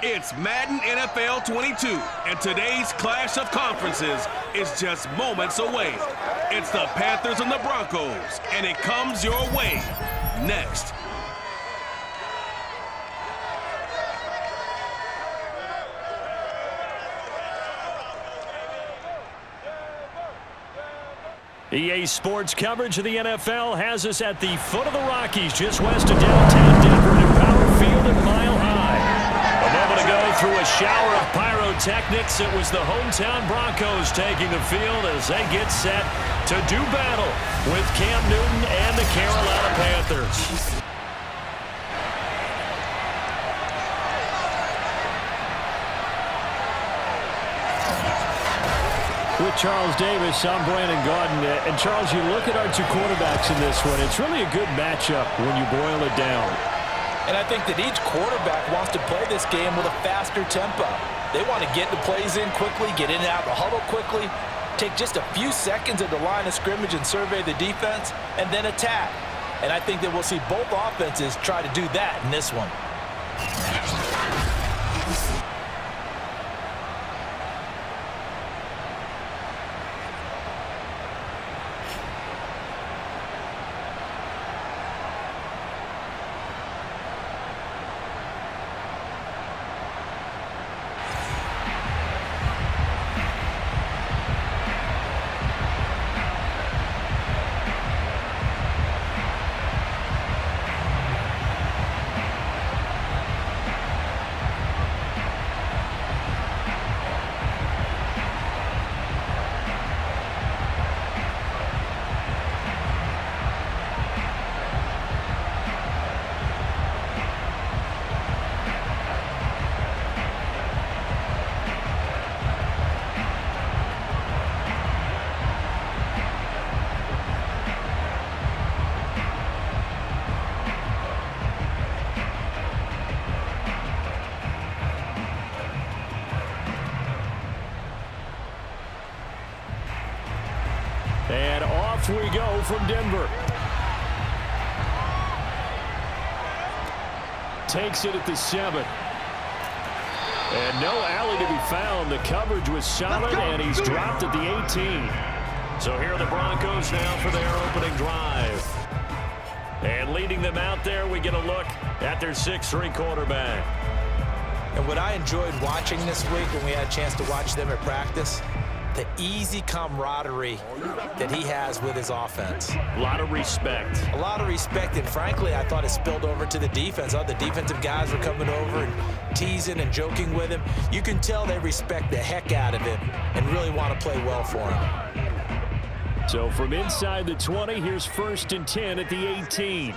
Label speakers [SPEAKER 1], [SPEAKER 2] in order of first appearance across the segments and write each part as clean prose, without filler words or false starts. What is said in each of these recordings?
[SPEAKER 1] It's Madden NFL 22, and today's clash of conferences is just moments away. It's the Panthers and the Broncos, and it comes your way next.
[SPEAKER 2] EA Sports coverage of the NFL has us at the foot of the Rockies, just west of downtown Denver, in Power Field at Mile High. A moment ago, through a shower of pyrotechnics, it was the hometown Broncos taking the field as they get set to do battle with Cam Newton and the Carolina Panthers. With Charles Davis, I'm Brandon Gaudin. And Charles, you look at our two quarterbacks in this one, it's really a good matchup when you boil it down.
[SPEAKER 3] And I think that each quarterback wants to play this game with a faster tempo. They want to get the plays in quickly, get in and out of the huddle quickly, take just a few seconds at the line of scrimmage and survey the defense, and then attack. And I think that we'll see both offenses try to do that in this one.
[SPEAKER 2] And off we go from Denver. Takes it at the 7. And no alley to be found. The coverage was solid, and he's dropped at the 18. So here are the Broncos now for their opening drive. And leading them out there, we get a look at their 6'3" quarterback.
[SPEAKER 3] And what I enjoyed watching this week when we had a chance to watch them at practice, the easy camaraderie that he has with his offense.
[SPEAKER 2] A lot of respect.
[SPEAKER 3] A lot of respect, and frankly, I thought it spilled over to the defense. All the defensive guys were coming over and teasing and joking with him. You can tell they respect the heck out of him and really want to play well for him.
[SPEAKER 2] So from inside the 20, here's 1st and 10 at the 18.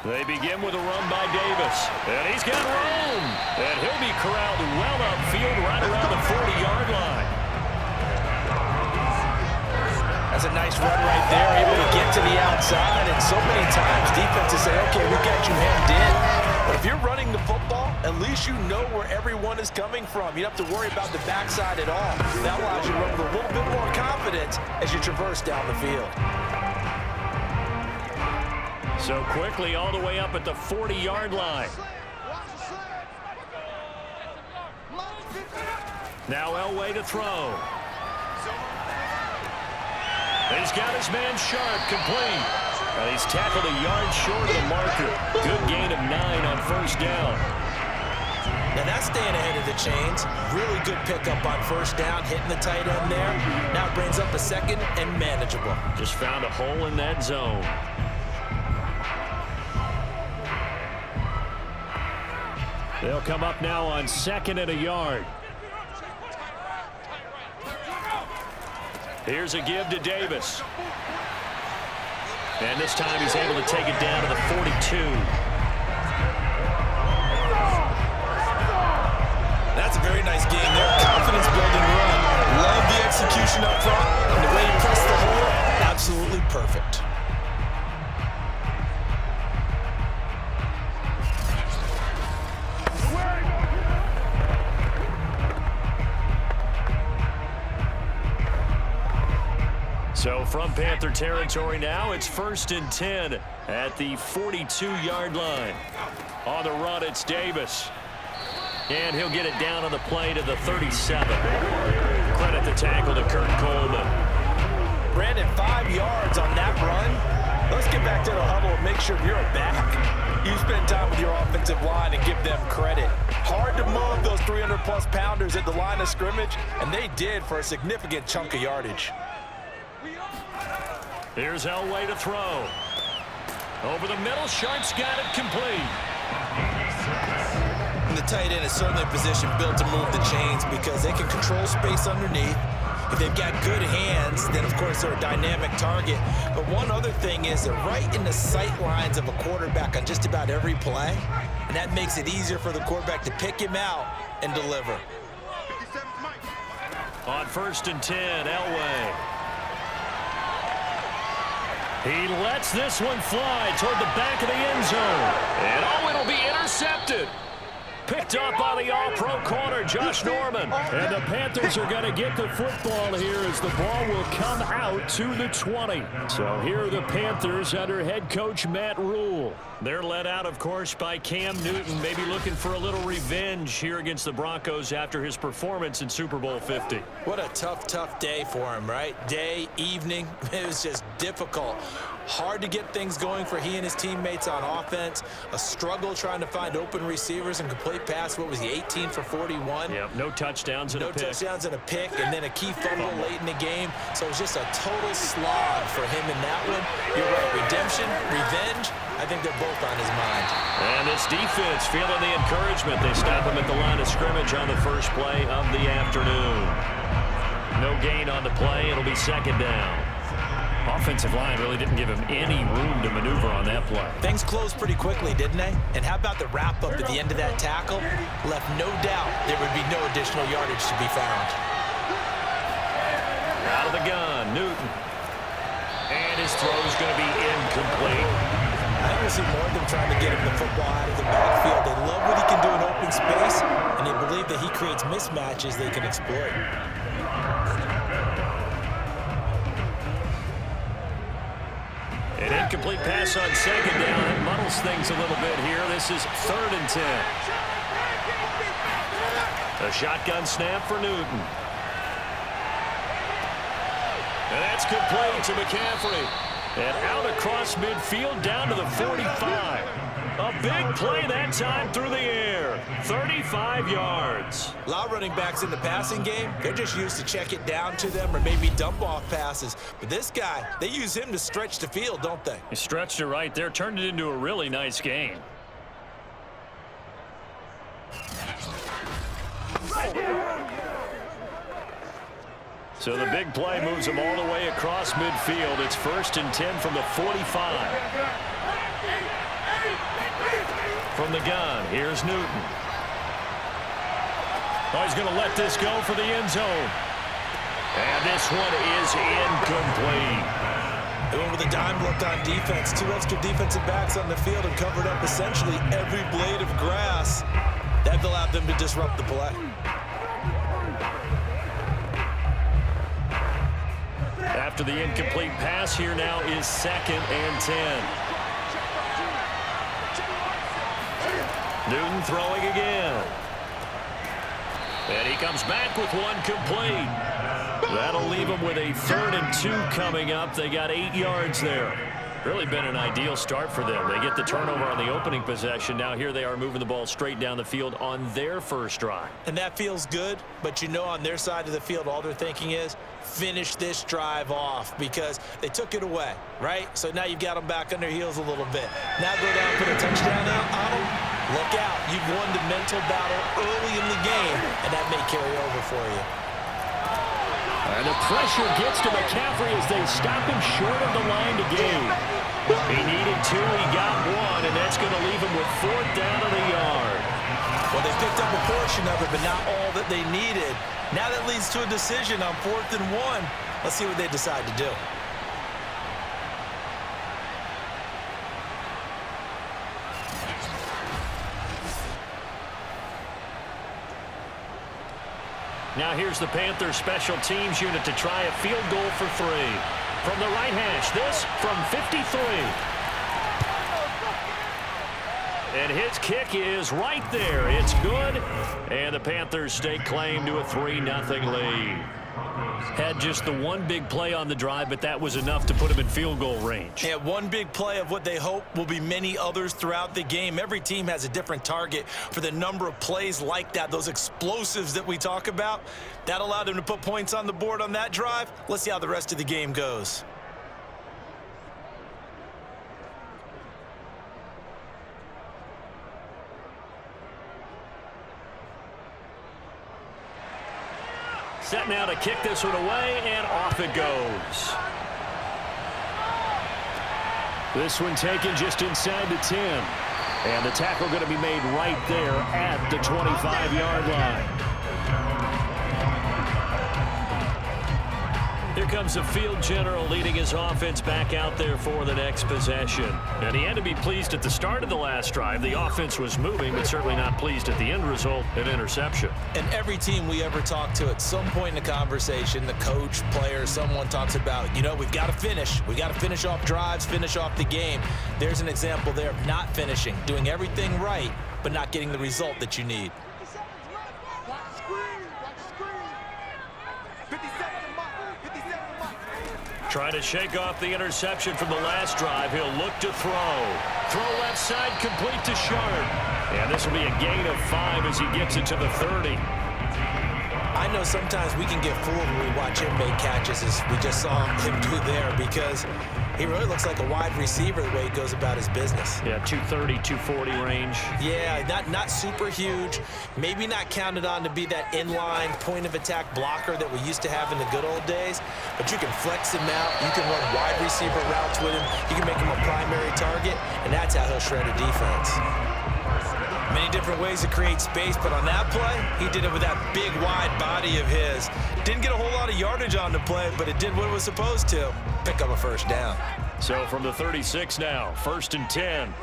[SPEAKER 2] They begin with a run by Davis. And he's got room. And he'll be corralled well upfield right around the 40-yard line.
[SPEAKER 3] That's a nice run right there, able to get to the outside. And so many times defenses say, okay, we've got you hemmed in. But if you're running the football, at least you know where everyone is coming from. You don't have to worry about the backside at all. That allows you to run with a little bit more confidence as you traverse down the field.
[SPEAKER 2] So quickly all the way up at the 40-yard line. Now Elway to throw. He's got his man Sharp complete. He's tackled a yard short of the marker. Good gain of 9 on 1st down.
[SPEAKER 3] Now that's staying ahead of the chains. Really good pickup on 1st down, hitting the tight end there. Now it brings up a 2nd and manageable.
[SPEAKER 2] Just found a hole in that zone. They'll come up now on 2nd and a yard. Here's a give to Davis. And this time he's able to take it down to the 42.
[SPEAKER 3] That's a very nice game there. Confidence building run. Love the execution up front. And the way he pressed the hole, absolutely perfect.
[SPEAKER 2] So from Panther territory now, it's 1st and 10 at the 42-yard line. On the run, it's Davis. And he'll get it down on the play to the 37. Credit the tackle to Kurt Coleman.
[SPEAKER 3] Brandon, 5 yards on that run. Let's get back to the huddle and make sure you're back. You spend time with your offensive line and give them credit. Hard to move those 300-plus pounders at the line of scrimmage, and they did for a significant chunk of yardage.
[SPEAKER 2] Here's Elway to throw. Over the middle, Sharp's got it complete.
[SPEAKER 3] And the tight end is certainly a position built to move the chains because they can control space underneath. If they've got good hands, then of course they're a dynamic target. But one other thing is they're right in the sight lines of a quarterback on just about every play. And that makes it easier for the quarterback to pick him out and deliver.
[SPEAKER 2] On 1st and 10, Elway. He lets this one fly toward the back of the end zone. And it'll be intercepted. Picked up by the all-pro corner, Josh Norman. And the Panthers are going to get the football here as the ball will come out to the 20. So here are the Panthers under head coach Matt Rule. They're led out, of course, by Cam Newton, maybe looking for a little revenge here against the Broncos after his performance in Super Bowl 50.
[SPEAKER 3] What a tough day for him, right? Day, evening, it was just difficult. Hard to get things going for he and his teammates on offense. A struggle trying to find open receivers and complete pass. What was he, 18 for 41?
[SPEAKER 2] Yep, no touchdowns and a pick.
[SPEAKER 3] No touchdowns and a pick, and then a key fumble late in the game. So it was just a total slog for him in that one. You're right, redemption, revenge, I think they're both on his mind.
[SPEAKER 2] And this defense feeling the encouragement. They stop him at the line of scrimmage on the first play of the afternoon. No gain on the play. It'll be 2nd down. Offensive line really didn't give him any room to maneuver on that play.
[SPEAKER 3] Things closed pretty quickly, didn't they? And how about the wrap-up at the end of that tackle? Left no doubt there would be no additional yardage to be found.
[SPEAKER 2] Out of the gun, Newton. And his throw is going to be incomplete.
[SPEAKER 3] I think we'll see more of them trying to get him the football out of the backfield. They love what he can do in open space, and they believe that he creates mismatches they can exploit.
[SPEAKER 2] An incomplete pass on 2nd down. It muddles things a little bit here. This is 3rd and 10. A shotgun snap for Newton. And that's complete to McCaffrey. And out across midfield down to the 45. A big play that time through the air. 35 yards.
[SPEAKER 3] A lot of running backs in the passing game, they're just used to check it down to them or maybe dump off passes. But this guy, they use him to stretch the field, don't they?
[SPEAKER 2] He stretched it right there, turned it into a really nice game. So the big play moves him all the way across midfield. It's 1st and 10 from the 45. From the gun, here's Newton. Oh, he's going to let this go for the end zone. And this one is incomplete.
[SPEAKER 3] They went with a dime look on defense. 2 extra defensive backs on the field and covered up essentially every blade of grass. That allowed them to disrupt the play.
[SPEAKER 2] After the incomplete pass, here now is 2nd and 10. Newton throwing again. And he comes back with one complete. That'll leave him with a 3rd and 2 coming up. They got 8 yards there. Really been an ideal start for them. They get the turnover on the opening possession. Now here they are moving the ball straight down the field on their first drive.
[SPEAKER 3] And that feels good, but you know on their side of the field all they're thinking is finish this drive off because they took it away, right? So now you've got them back on their heels a little bit. Now go down and put a touchdown out on them. Look out. You've won the mental battle early in the game, and that may carry over for you.
[SPEAKER 2] And the pressure gets to McCaffrey as they stop him short of the line to gain. He needed 2, he got 1, and that's going to leave him with 4th down of the yard.
[SPEAKER 3] Well, they picked up a portion of it, but not all that they needed. Now that leads to a decision on 4th and 1. Let's see what they decide to do.
[SPEAKER 2] Now here's the Panthers special teams unit to try a field goal for 3. From the right hash, this from 53. And his kick is right there. It's good. And the Panthers stake claim to a 3-0 lead. Had just the one big play on the drive, but that was enough to put him in field goal range.
[SPEAKER 3] Yeah, one big play of what they hope will be many others throughout the game. Every team has a different target for the number of plays like that, those explosives that we talk about. That allowed them to put points on the board on that drive. Let's see how the rest of the game goes.
[SPEAKER 2] Set now to kick this one away, and off it goes. This one taken just inside the 10. And the tackle going to be made right there at the 25-yard line. Here comes the field general leading his offense back out there for the next possession. And he had to be pleased at the start of the last drive. The offense was moving, but certainly not pleased at the end result, an interception.
[SPEAKER 3] And every team we ever talk to at some point in the conversation, the coach, player, someone talks about, you know, we've got to finish. We've got to finish off drives, finish off the game. There's an example there of not finishing, doing everything right, but not getting the result that you need.
[SPEAKER 2] Trying to shake off the interception from the last drive. He'll look to throw. Throw left side, complete to Sharp. And this will be a gain of 5 as he gets it to the 30.
[SPEAKER 3] I know sometimes we can get fooled when we watch him make catches, as we just saw him do there, because he really looks like a wide receiver the way he goes about his business.
[SPEAKER 2] Yeah, 230, 240 range.
[SPEAKER 3] Yeah, not super huge. Maybe not counted on to be that inline point-of-attack blocker that we used to have in the good old days. But you can flex him out. You can run wide receiver routes with him. You can make him a primary target, and that's how he'll shred a defense. Many different ways to create space, but on that play, he did it with that big, wide body of his. Didn't get a whole lot of yardage on the play, but it did what it was supposed to. Pick up a first down.
[SPEAKER 2] So from the 36 now, 1st and 10.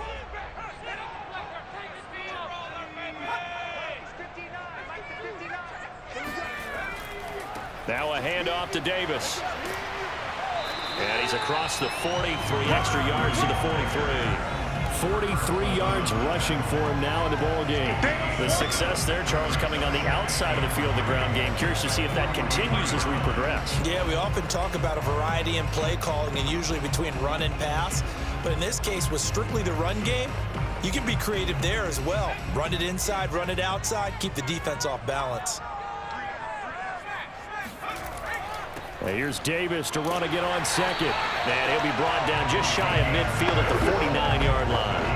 [SPEAKER 2] Now a handoff to Davis. And he's across the 40, 3 extra yards to the 43. 43 yards rushing for him now in the ball game. The success there, Charles, coming on the outside of the field, the ground game. Curious to see if that continues as we progress.
[SPEAKER 3] Yeah, we often talk about a variety in play calling and usually between run and pass. But in this case, with strictly the run game, you can be creative there as well. Run it inside, run it outside, keep the defense off balance.
[SPEAKER 2] Well, here's Davis to run again on second. And he'll be brought down just shy of midfield at the 49-yard line.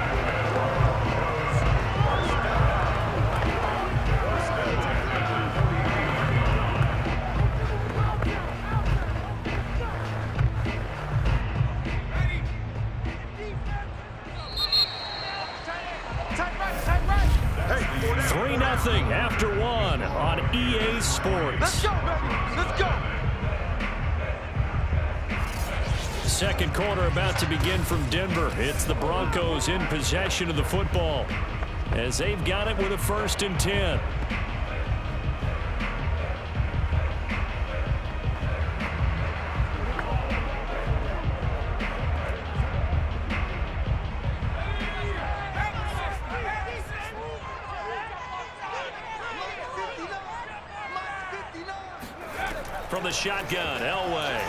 [SPEAKER 2] Hey, 3-0 after 1 on EA Sports.
[SPEAKER 4] Let's go, baby. Let's go.
[SPEAKER 2] Second quarter about to begin from Denver. It's the Broncos in possession of the football as they've got it with a 1st and 10. From the shotgun, Elway.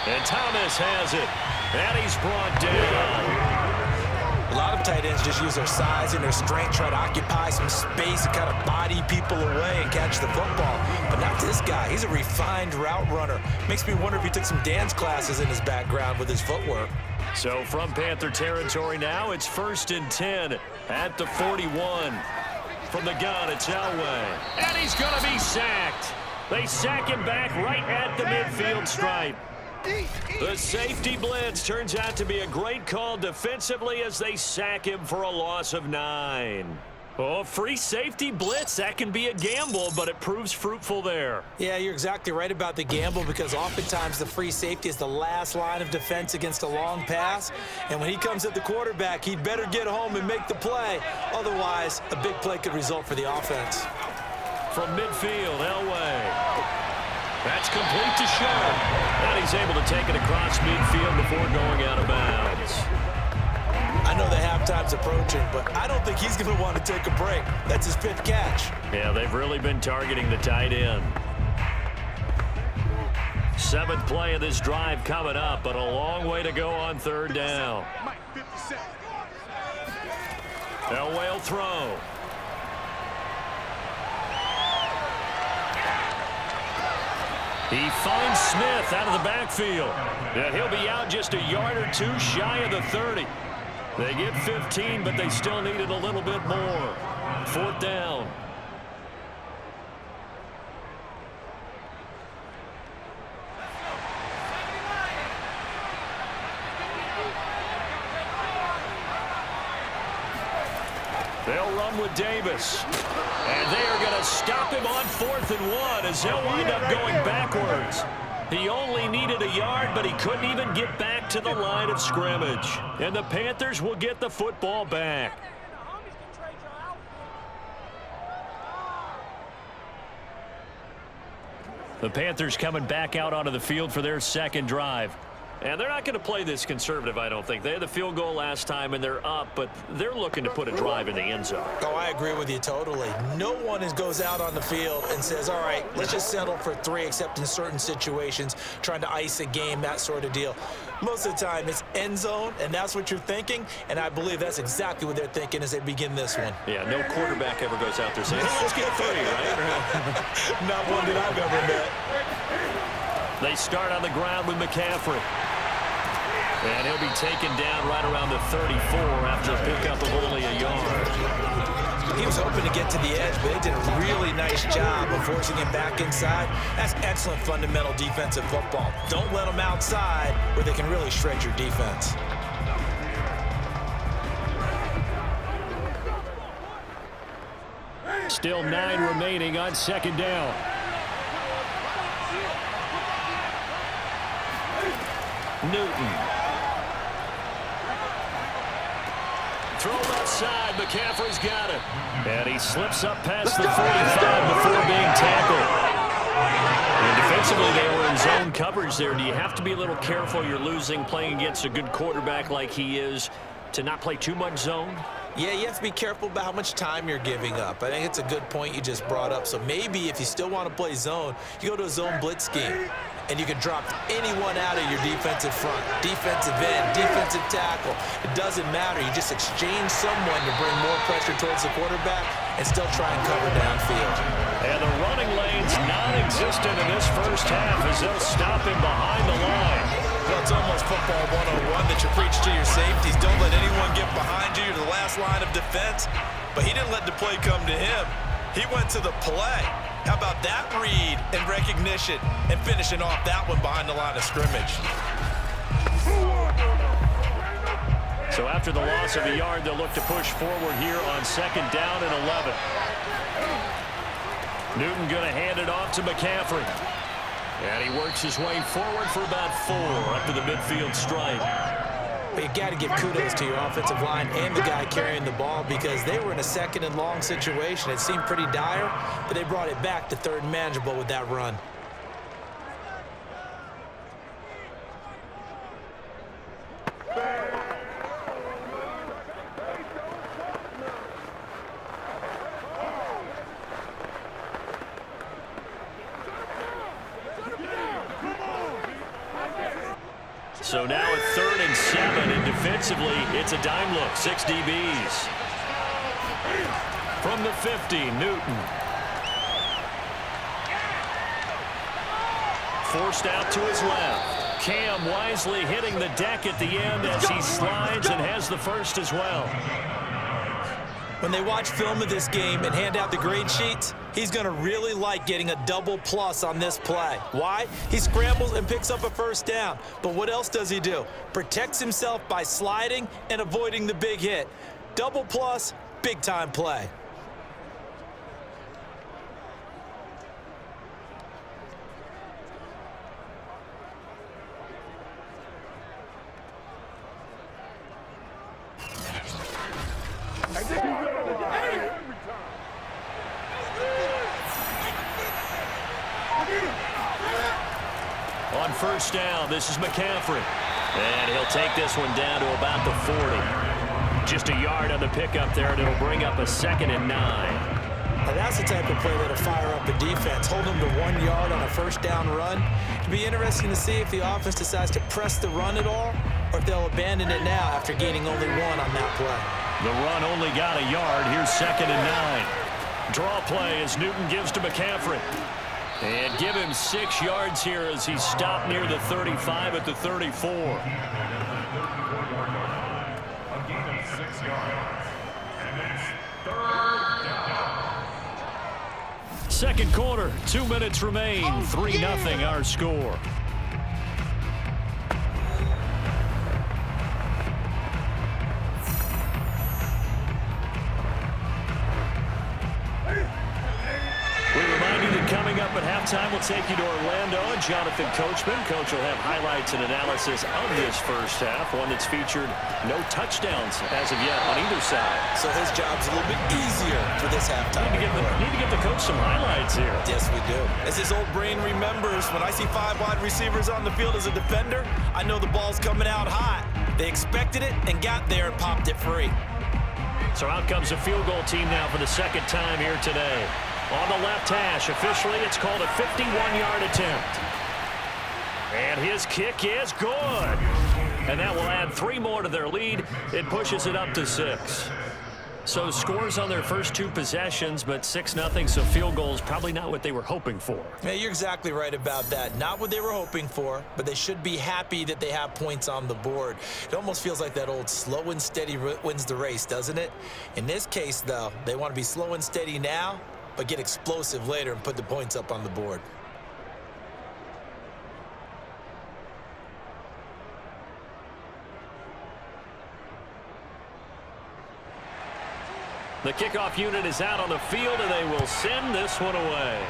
[SPEAKER 2] And Thomas has it. And he's brought down.
[SPEAKER 3] A lot of tight ends just use their size and their strength, try to occupy some space and kind of body people away and catch the football. But not this guy. He's a refined route runner. Makes me wonder if he took some dance classes in his background with his footwork.
[SPEAKER 2] So from Panther territory now, it's 1st and 10 at the 41. From the gun, it's Elway. And he's going to be sacked. They sack him back right at the midfield stripe. The safety blitz turns out to be a great call defensively as they sack him for a loss of 9. Oh, free safety blitz, that can be a gamble, but it proves fruitful there.
[SPEAKER 3] Yeah, you're exactly right about the gamble because oftentimes the free safety is the last line of defense against a long pass. And when he comes at the quarterback, he'd better get home and make the play. Otherwise, a big play could result for the offense.
[SPEAKER 2] From midfield, Elway. That's complete to Sharp. And he's able to take it across midfield before going out of bounds.
[SPEAKER 3] I know the halftime's approaching, but I don't think he's going to want to take a break. That's his fifth catch.
[SPEAKER 2] Yeah, they've really been targeting the tight end. Seventh play of this drive coming up, but a long way to go on third down. Elway will throw. He finds Smith out of the backfield. Yeah, he'll be out just a yard or two shy of the 30. They get 15, but they still needed a little bit more. Fourth down. They'll run with Davis. And they are going to stop him on 4th and 1 as he'll wind up going backwards. He only needed a yard, but he couldn't even get back to the line of scrimmage. And the Panthers will get the football back. The Panthers coming back out onto the field for their second drive. And they're not going to play this conservative, I don't think. They had the field goal last time, and they're up, but they're looking to put a drive in the end zone.
[SPEAKER 3] Oh, I agree with you totally. No one goes out on the field and says, all right, let's just settle for 3, except in certain situations, trying to ice a game, that sort of deal. Most of the time, it's end zone, and that's what you're thinking, and I believe that's exactly what they're thinking as they begin this one.
[SPEAKER 2] Yeah, no quarterback ever goes out there saying, hey, let's get 3, right?
[SPEAKER 3] Not one that I've ever met.
[SPEAKER 2] They start on the ground with McCaffrey. And he'll be taken down right around the 34 after a pickup of only a yard.
[SPEAKER 3] He was hoping to get to the edge, but they did a really nice job of forcing him back inside. That's excellent fundamental defensive football. Don't let them outside where they can really shred your defense.
[SPEAKER 2] Still 9 remaining on second down. Newton. Throw outside. McCaffrey's got it. And he slips up past the 45 before being tackled. And defensively, they were in zone coverage there. Do you have to be a little careful? You're losing playing against a good quarterback like he is to not play too much zone?
[SPEAKER 3] Yeah, you have to be careful about how much time you're giving up. I think it's a good point you just brought up. So maybe if you still want to play zone, you go to a zone blitz scheme. And you can drop anyone out of your defensive front, defensive end, defensive tackle. It doesn't matter. You just exchange someone to bring more pressure towards the quarterback and still try and cover downfield.
[SPEAKER 2] And the running lane's non-existent in this first half as they'll stop him behind the line.
[SPEAKER 3] Well, it's almost football 101 that you preach to your safeties. Don't let anyone get behind you. You're the last line of defense. But he didn't let the play come to him. He went to the play. How about that read and recognition and finishing off that one behind the line of scrimmage?
[SPEAKER 2] So after the loss of a yard, they'll look to push forward here on second down and 11. Newton going to hand it off to McCaffrey. And he works his way forward for about 4 up to the midfield stripe.
[SPEAKER 3] But you got to give kudos to your offensive line and the guy carrying the ball because they were in a second and long situation. It seemed pretty dire, but they brought it back to third and manageable with that run.
[SPEAKER 2] So now at 3rd and 7, and defensively, it's a dime look, 6 DBs. From the 50, Newton. Forced out to his left. Cam wisely hitting the deck at the end as he slides and has the first as well.
[SPEAKER 3] When they watch film of this game and hand out the grade sheets, he's going to really like getting a double plus on this play. Why? He scrambles and picks up a first down. But what else does he do? Protects himself by sliding and avoiding the big hit. Double plus, big-time play.
[SPEAKER 2] On first down, this is McCaffrey. And he'll take this one down to about the 40. Just a yard on the pickup there, and it'll bring up a 2nd and 9.
[SPEAKER 3] Now that's the type of play that'll fire up the defense. Hold them to 1 yard on a first down run. It'll be interesting to see if the offense decides to press the run at all, or if they'll abandon it now after gaining only 1 on that play.
[SPEAKER 2] The run only got a yard. Here's 2nd and 9. Draw play as Newton gives to McCaffrey. And give him 6 yards here as he stopped near the 35 at the 34.
[SPEAKER 4] A gain of 6 yards. And it's 3rd down.
[SPEAKER 2] Second quarter, 2 minutes remain. 3-0 our score. We remind you that coming up at halftime, we'll take you to Orlando. Jonathan Coachman. Coach will have highlights and analysis of this first half, one that's featured no touchdowns as of yet on either side.
[SPEAKER 3] So his job's a little bit easier for this halftime.
[SPEAKER 2] Need to get the coach some highlights here.
[SPEAKER 3] Yes, we do. As his old brain remembers, when I see 5 wide receivers on the field as a defender, I know the ball's coming out hot. They expected it and got there and popped it free.
[SPEAKER 2] So out comes a field goal team now for the second time here today. On the left hash, officially it's called a 51-yard attempt. And his kick is good. And that will add 3 more to their lead. It pushes it up to 6. So scores on their first 2 possessions, but 6-0, so field goals probably not what they were hoping for.
[SPEAKER 3] Yeah, you're exactly right about that. Not what they were hoping for, but they should be happy that they have points on the board. It almost feels like that old slow and steady wins the race, doesn't it? In this case, though, they want to be slow and steady now, but get explosive later and put the points up on the board.
[SPEAKER 2] The kickoff unit is out on the field, and they will send this one away.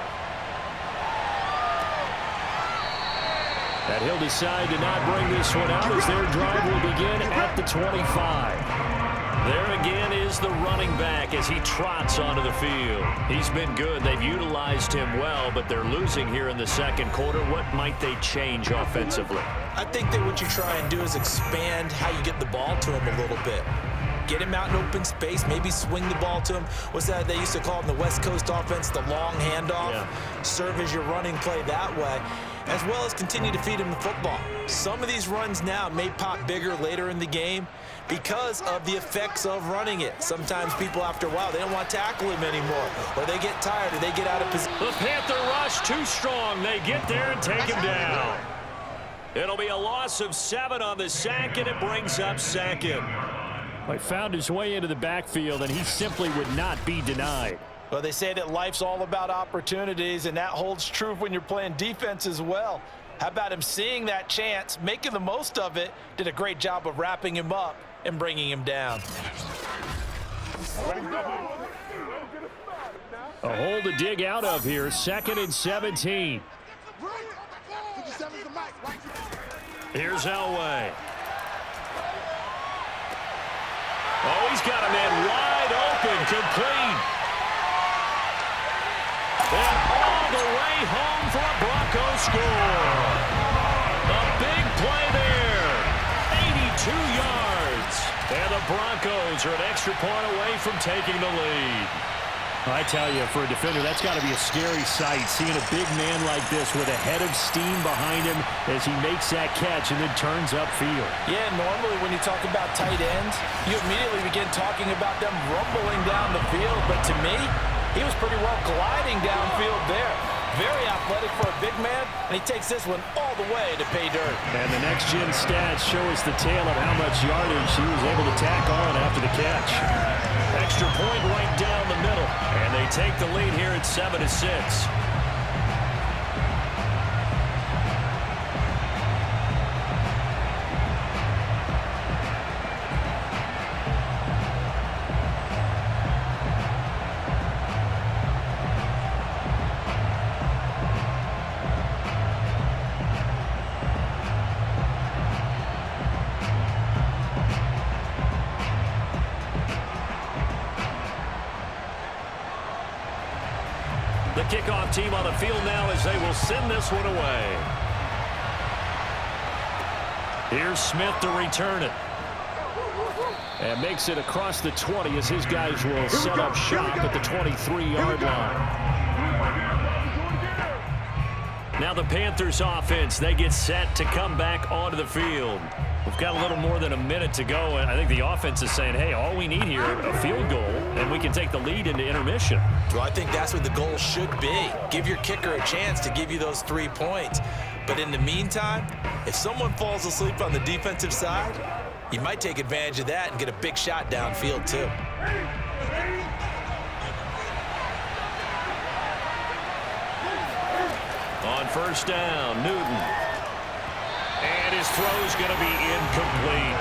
[SPEAKER 2] And he'll decide to not bring this one out as their drive will begin at the 25. There again is the running back as he trots onto the field. He's been good. They've utilized him well, but they're losing here in the second quarter. What might they change offensively?
[SPEAKER 3] I think that what you try and do is expand how you get the ball to him a little bit. Get him out in open space, maybe swing the ball to him. What's that they used to call in the West Coast offense, the long handoff? Yeah. Serve as your running play that way, as well as continue to feed him the football. Some of these runs now may pop bigger later in the game because of the effects of running it. Sometimes people, after a while, they don't want to tackle him anymore, or they get tired, or they get out of position.
[SPEAKER 2] The Panther rush too strong. They get there and take him down. It'll be a loss of 7 on the sack, and it brings up 2nd. He found his way into the backfield, and he simply would not be denied.
[SPEAKER 3] Well, they say that life's all about opportunities, and that holds true when you're playing defense as well. How about him seeing that chance, making the most of it, did a great job of wrapping him up and bringing him down.
[SPEAKER 2] A hole to dig out of here, 2nd and 17. Here's Elway. Oh, he's got a man wide open, complete. And all the way home for a Broncos score. A big play there. 82 yards. And the Broncos are an extra point away from taking the lead. I tell you, for a defender, that's got to be a scary sight, seeing a big man like this with a head of steam behind him as he makes that catch and then turns upfield.
[SPEAKER 3] Yeah, normally when you talk about tight ends, you immediately begin talking about them rumbling down the field. But to me, he was pretty well gliding downfield there. Very athletic for a big man, and he takes this one all the way to pay dirt.
[SPEAKER 2] And the next-gen stats show us the tale of how much yardage he was able to tack on after the catch. Extra point right down the middle, and they take the lead here at 7-6. The kickoff team on the field now as they will send this one away. Here's Smith to return it. And makes it across the 20 as his guys will set up shop at the 23-yard line. Now the Panthers offense, they get set to come back onto the field. We've got a little more than a minute to go, and I think the offense is saying, hey, all we need here, a field goal, and we can take the lead into intermission.
[SPEAKER 3] Well, I think that's what the goal should be. Give your kicker a chance to give you those 3 points. But in the meantime, if someone falls asleep on the defensive side, you might take advantage of that and get a big shot downfield, too.
[SPEAKER 2] On first down, Newton. And his throw's going to be incomplete.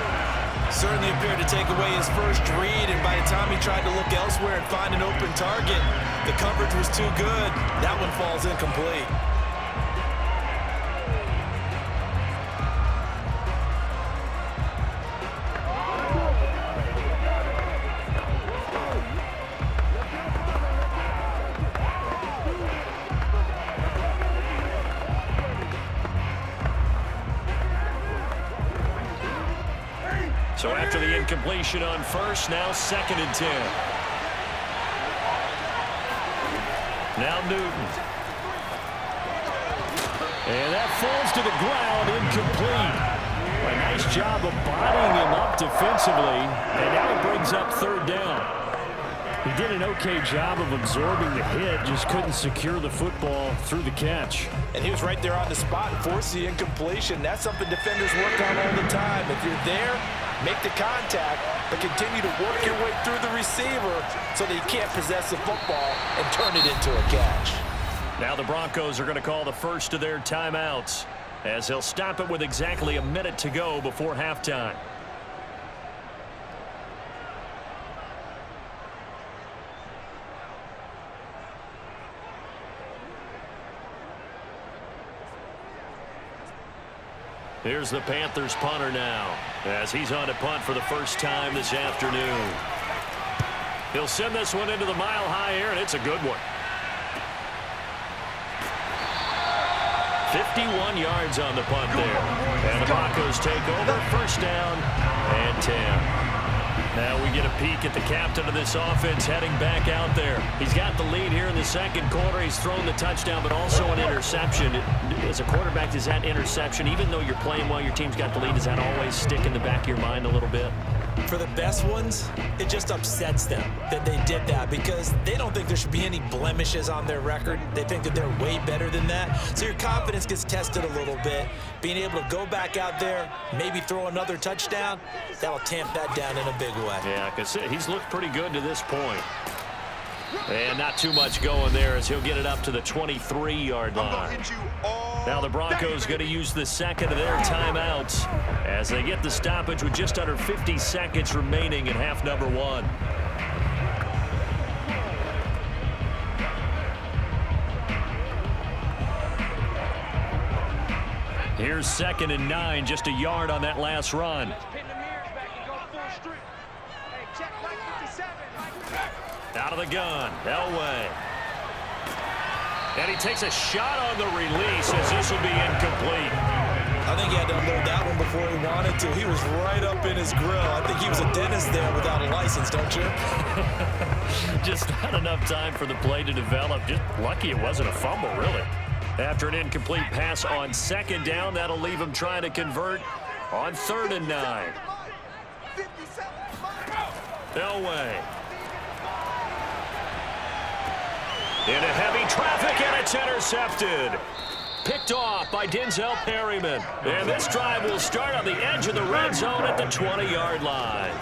[SPEAKER 3] Certainly appeared to take away his first read, and by the time he tried to look elsewhere and find an open target, the coverage was too good. That one falls incomplete.
[SPEAKER 2] So after the incompletion on first, now 2nd and 10. Now Newton. And that falls to the ground, incomplete. A nice job of bodying him up defensively, and now it brings up 3rd down. He did an okay job of absorbing the hit, just couldn't secure the football through the catch.
[SPEAKER 3] And he was right there on the spot and forced the incompletion. That's something defenders work on all the time. If you're there, make the contact, but continue to work your way through the receiver so that you can't possess the football and turn it into a catch.
[SPEAKER 2] Now the Broncos are going to call the first of their timeouts as they'll stop it with exactly a minute to go before halftime. Here's the Panthers punter now as he's on to punt for the first time this afternoon. He'll send this one into the mile-high air, and it's a good one. 51 yards on the punt there. And the Broncos take over, first down and 10. Now we get a peek at the captain of this offense heading back out there. He's got the lead here in the 2nd quarter. He's thrown the touchdown, but also an interception. As a quarterback, does that interception, even though you're playing well, your team's got the lead, does that always stick in the back of your mind a little bit?
[SPEAKER 3] For the best ones, it just upsets them that they did that because they don't think there should be any blemishes on their record. They think that they're way better than that. So your confidence gets tested a little bit. Being able to go back out there, maybe throw another touchdown, that'll tamp that down in a big way.
[SPEAKER 2] Yeah, because he's looked pretty good to this point. And not too much going there as he'll get it up to the 23-yard line. Now the Broncos going to use the 2nd of their timeouts as they get the stoppage with just under 50 seconds remaining in half number 1. Here's 2nd and 9, just a yard on that last run. Out of the gun, Elway. And he takes a shot on the release as this will be incomplete.
[SPEAKER 3] I think he had to unload that one before he wanted to. He was right up in his grill. I think he was a dentist there without a license, don't you?
[SPEAKER 2] Just not enough time for the play to develop. Just lucky it wasn't a fumble, really. After an incomplete pass on 2nd down, that'll leave him trying to convert on 3rd and 9. Elway. Into heavy traffic, and it's intercepted. Picked off by Denzel Perryman. And this drive will start on the edge of the red zone at the 20-yard line.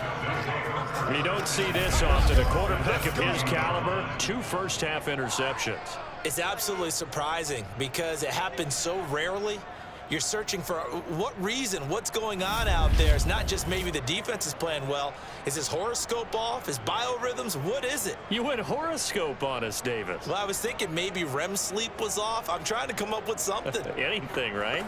[SPEAKER 2] You don't see this often. A quarterback of his caliber, 2 first-half interceptions.
[SPEAKER 3] It's absolutely surprising because it happens so rarely. You're searching for what reason, what's going on out there. It's not just maybe the defense is playing well. Is his horoscope off? His biorhythms? What is it?
[SPEAKER 2] You went horoscope on us, Davis.
[SPEAKER 3] Well, I was thinking maybe REM sleep was off. I'm trying to come up with something.
[SPEAKER 2] Anything, right?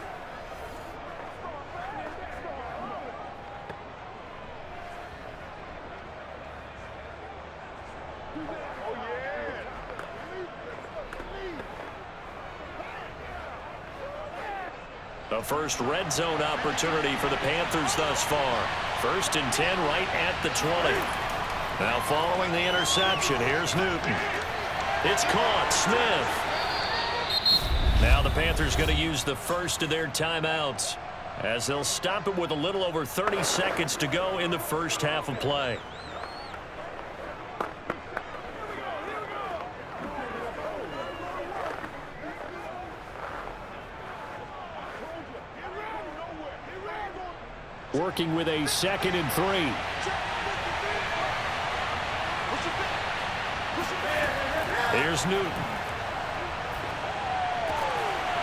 [SPEAKER 2] The So first red zone opportunity for the Panthers thus far. 1st and 10 right at the 20. Now following the interception, here's Newton. It's caught. Smith. Now the Panthers going to use the first of their timeouts as they'll stop it with a little over 30 seconds to go in the first half of play. Working with a 2nd and 3. Here's Newton.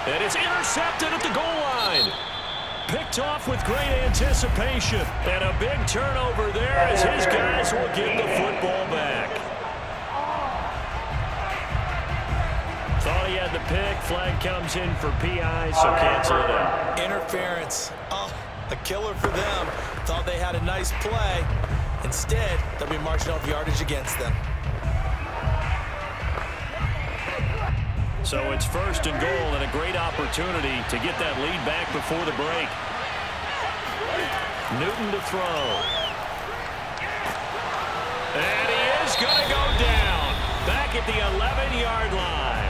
[SPEAKER 2] And it's intercepted at the goal line. Picked off with great anticipation. And a big turnover there as his guys will get the football back. Thought he had the pick. Flag comes in for PI, so cancel it out.
[SPEAKER 3] Interference. Oh, a killer for them. Thought they had a nice play. Instead, they'll be marching off yardage against them.
[SPEAKER 2] So it's 1st and goal and a great opportunity to get that lead back before the break. Newton to throw. And he is going to go down. Back at the 11-yard line.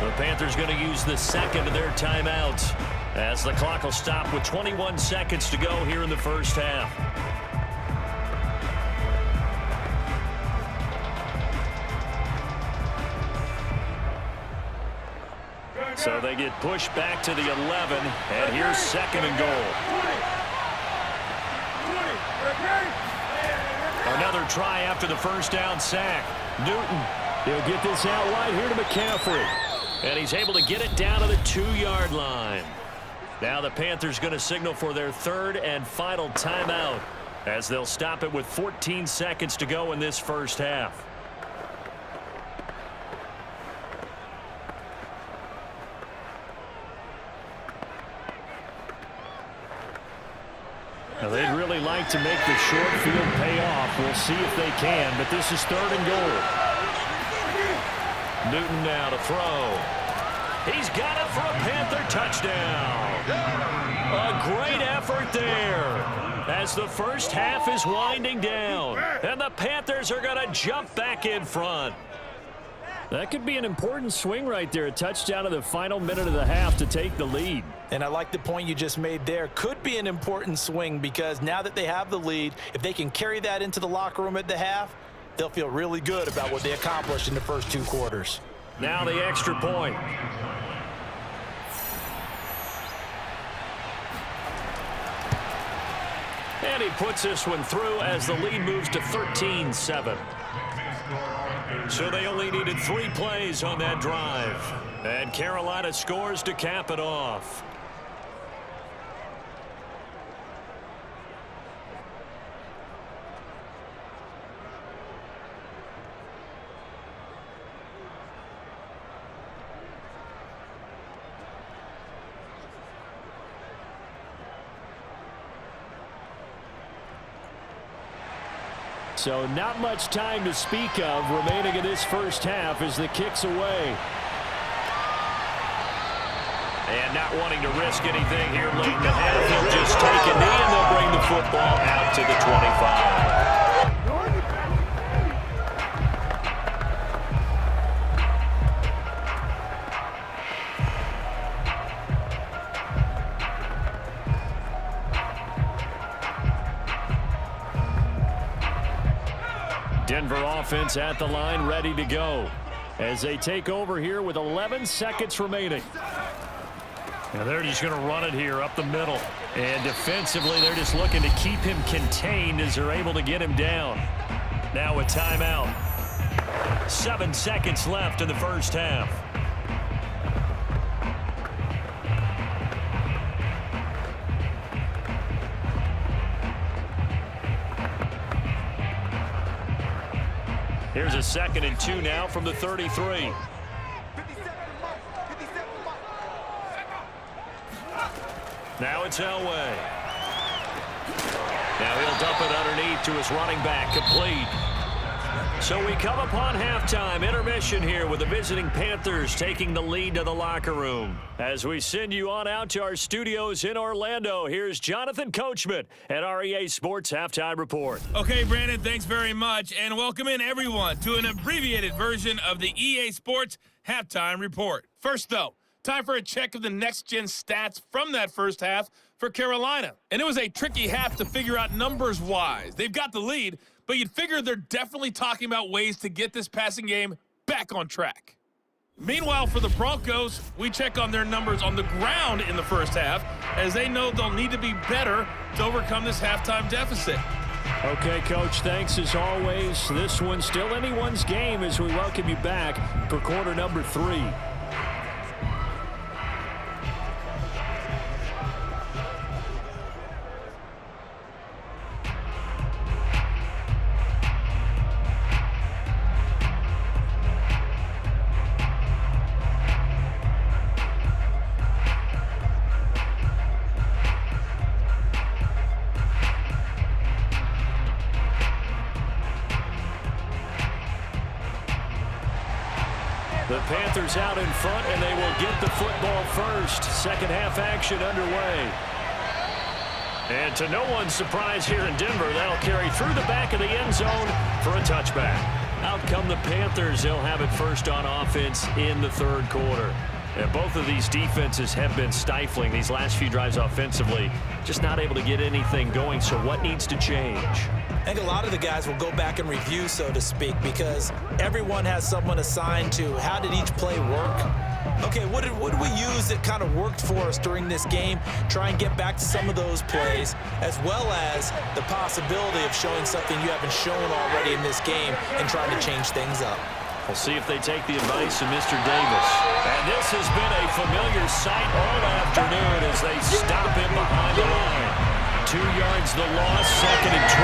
[SPEAKER 2] The Panthers going to use the 2nd of their timeouts as the clock will stop with 21 seconds to go here in the first half. So they get pushed back to the 11, and here's 2nd and goal. Another try after the first down sack. Newton, he'll get this out wide here to McCaffrey. And he's able to get it down to the 2-yard line. Now the Panthers going to signal for their 3rd and final timeout as they'll stop it with 14 seconds to go in this first half. Now they'd really like to make the short field pay off. We'll see if they can, but this is 3rd and goal. Newton now to throw. He's got it for a Panther touchdown. A great effort there as the first half is winding down. And the Panthers are going to jump back in front. That could be an important swing right there. A touchdown in the final minute of the half to take the lead.
[SPEAKER 3] And I like the point you just made there. Could be an important swing because now that they have the lead, if they can carry that into the locker room at the half, they'll feel really good about what they accomplished in the first 2 quarters.
[SPEAKER 2] Now the extra point. And he puts this one through as the lead moves to 13-7. So they only needed 3 plays on that drive. And Carolina scores to cap it off. So not much time to speak of remaining in this first half as the kick's away. And not wanting to risk anything here late in the half, he'll just take a knee and they'll bring the football out to the 25. Denver offense at the line, ready to go as they take over here with 11 seconds remaining. Now they're just going to run it here up the middle. And defensively, they're just looking to keep him contained as they're able to get him down. Now a timeout. 7 seconds left in the first half. Here's a 2nd and 2 now from the 33. Now it's Elway. Now he'll dump it underneath to his running back, complete. So we come upon halftime intermission here with the visiting Panthers taking the lead to the locker room. As we send you on out to our studios in Orlando, here's Jonathan Coachman at REA Sports Halftime Report.
[SPEAKER 5] Okay, Brandon, thanks very much, and welcome in everyone to an abbreviated version of the EA Sports Halftime Report. First, though, time for a check of the next-gen stats from that first half for Carolina. And it was a tricky half to figure out numbers-wise. They've got the lead, but you'd figure they're definitely talking about ways to get this passing game back on track. Meanwhile, for the Broncos, we check on their numbers on the ground in the first half, as they know they'll need to be better to overcome this halftime deficit.
[SPEAKER 2] Okay, Coach, thanks as always. This one's still anyone's game as we welcome you back for quarter number 3. The Panthers out in front, and they will get the football first. Second half action underway. And to no one's surprise here in Denver, that'll carry through the back of the end zone for a touchback. Out come the Panthers. They'll have it first on offense in the third quarter. And both of these defenses have been stifling these last few drives offensively. Just not able to get anything going, so what needs to change?
[SPEAKER 3] I think a lot of the guys will go back and review, so to speak, because everyone has someone assigned to how did each play work. Okay, what did we use that kind of worked for us during this game? Try and get back to some of those plays, as well as the possibility of showing something you haven't shown already in this game and trying to change things up.
[SPEAKER 2] We'll see if they take the advice of Mr. Davis. And this has been a familiar sight all afternoon as they stop him behind the line. 2 yards the loss, 2nd and 12.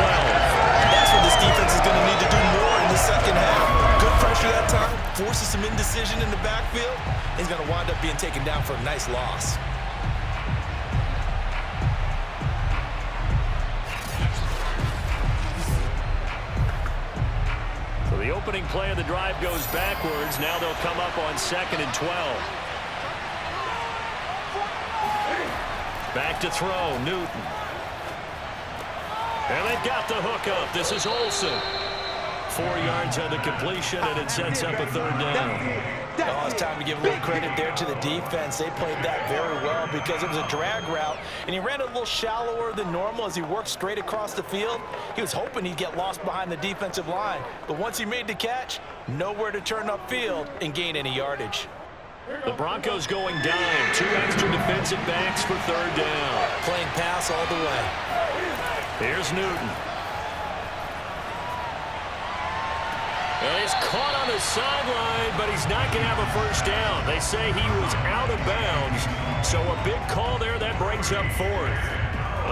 [SPEAKER 3] That's what this defense is going to need to do more in the second half. Good pressure that time, forces some indecision in the backfield. He's going to wind up being taken down for a nice loss.
[SPEAKER 2] So the opening play of the drive goes backwards. Now they'll come up on 2nd and 12. Back to throw, Newton. And they've got the hook up. This is Olsen. 4 yards on the completion, and it sets up a third down.
[SPEAKER 3] Oh, it's time to give a little credit there to the defense. They played that very well because it was a drag route, and he ran a little shallower than normal as he worked straight across the field. He was hoping he'd get lost behind the defensive line, but once he made the catch, nowhere to turn upfield and gain any yardage.
[SPEAKER 2] The Broncos going down. 2 extra defensive backs for third down.
[SPEAKER 3] Playing pass all the way.
[SPEAKER 2] Here's Newton. Well, he's caught on the sideline, but he's not going to have a first down. They say he was out of bounds, so a big call there that brings up 4th.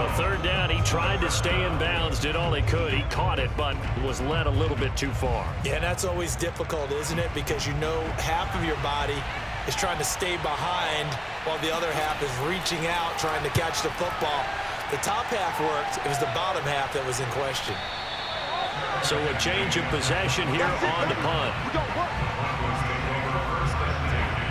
[SPEAKER 2] A third down, he tried to stay in bounds, did all he could. He caught it, but was led a little bit too far.
[SPEAKER 3] Yeah, and that's always difficult, isn't it? Because you know half of your body is trying to stay behind while the other half is reaching out, trying to catch the football. The top half worked. It was the bottom half that was in question.
[SPEAKER 2] So a change of possession here on the punt.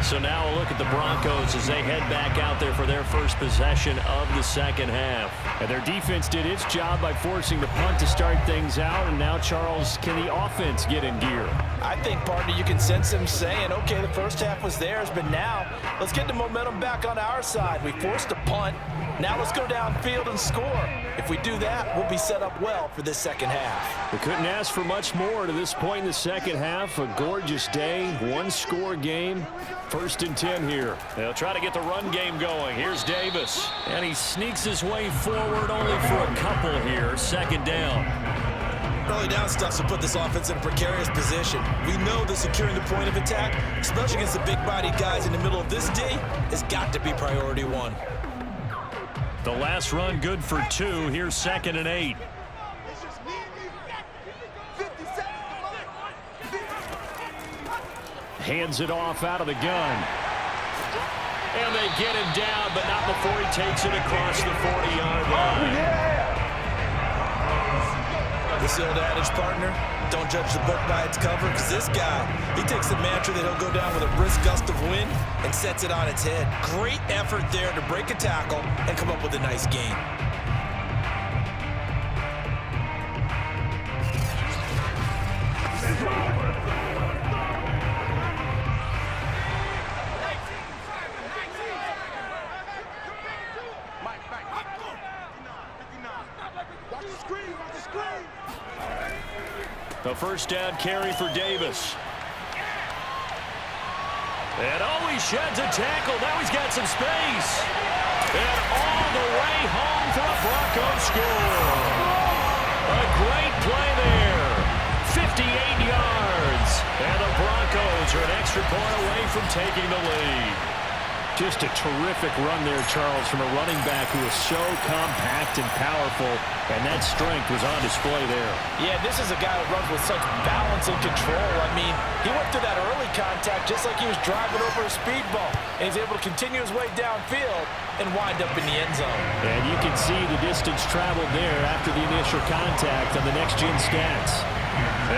[SPEAKER 2] So now a look at the Broncos as they head back out there for their first possession of the second half. And their defense did its job by forcing the punt to start things out. And now, Charles, can the offense get in gear?
[SPEAKER 3] I think, partner, you can sense them saying, okay, the first half was theirs, but now let's get the momentum back on our side. We forced a punt. Now let's go downfield and score. If we do that, we'll be set up well for this second half.
[SPEAKER 2] We couldn't ask for much more to this point in the second half. A gorgeous day, one-score game. 1st and 10 here. They'll try to get the run game going. Here's Davis. And he sneaks his way forward only for a couple here. 2nd down.
[SPEAKER 3] Early down stuff to put this offense in a precarious position. We know that securing the point of attack, especially against the big-bodied guys in the middle of this D, has got to be priority 1.
[SPEAKER 2] The last run good for 2. Here's 2nd and 8. Hands it off out of the gun. And they get him down, but not before he takes it across the 40-yard line.
[SPEAKER 3] What's the old adage, partner? Don't judge the book by its cover, because this guy, he takes the mantra that he'll go down with a brisk gust of wind and sets it on its head. Great effort there to break a tackle and come up with a nice gain.
[SPEAKER 2] The first down carry for Davis. And he sheds a tackle. Now he's got some space. And all the way home for a Broncos score. A great play there. 58 yards. And the Broncos are an extra point away from taking the lead. Just a terrific run there, Charles, from a running back who is so compact and powerful, and that strength was on display there.
[SPEAKER 3] Yeah, this is a guy who runs with such balance and control. I mean, he went through that early contact just like he was driving over a speed bump, and he's able to continue his way downfield and wind up in the end zone.
[SPEAKER 2] And you can see the distance traveled there after the initial contact on the next-gen stats.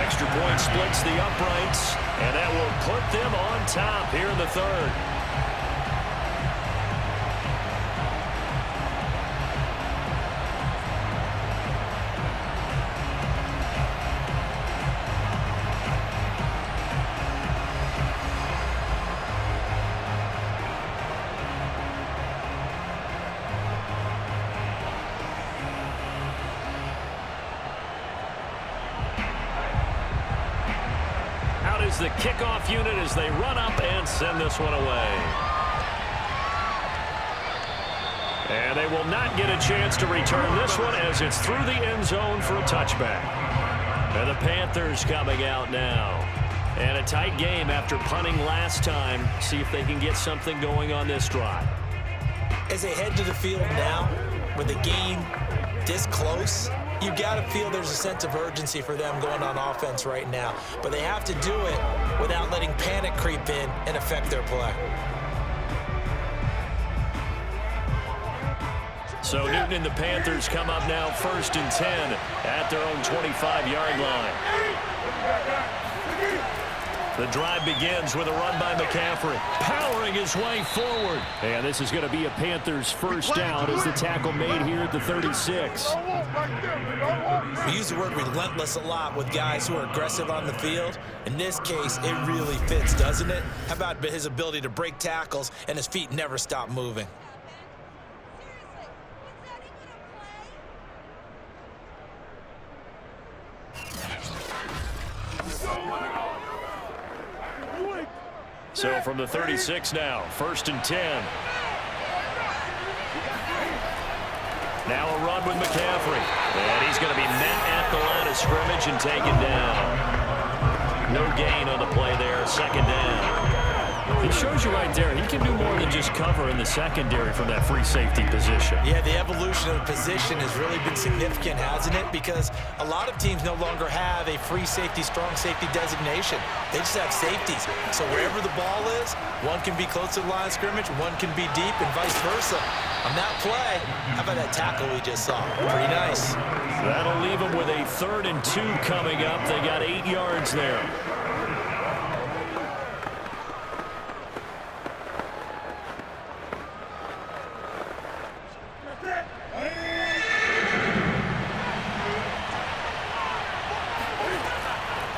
[SPEAKER 2] Extra point splits the uprights, and that will put them on top here in the third. The kickoff unit as they run up and send this one away. And they will not get a chance to return this one as it's through the end zone for a touchback. And the Panthers coming out now. And a tight game after punting last time. See if they can get something going on this drive.
[SPEAKER 3] As they head to the field now, with the game this close, you got to feel there's a sense of urgency for them going on offense right now. But they have to do it without letting panic creep in and affect their play.
[SPEAKER 2] So Newton and the Panthers come up now 1st and 10 at their own 25-yard line. The drive begins with a run by McCaffrey, powering his way forward. And this is going to be a Panthers first down as the tackle made here at the 36.
[SPEAKER 3] We use the word relentless a lot with guys who are aggressive on the field. In this case, it really fits, doesn't it? How about his ability to break tackles and his feet never stop moving?
[SPEAKER 2] So from the 36 now, 1st and 10. Now a run with McCaffrey. And he's going to be met at the line of scrimmage and taken down. No gain on the play there, 2nd down. It shows you right there, he can do more than just cover in the secondary from that free safety position.
[SPEAKER 3] Yeah, the evolution of the position has really been significant, hasn't it? Because a lot of teams no longer have a free safety, strong safety designation. They just have safeties. So wherever the ball is, one can be close to the line of scrimmage, one can be deep, and vice versa. On that play, how about that tackle we just saw? Pretty nice.
[SPEAKER 2] That'll leave them with a 3rd and 2 coming up. They got 8 yards there.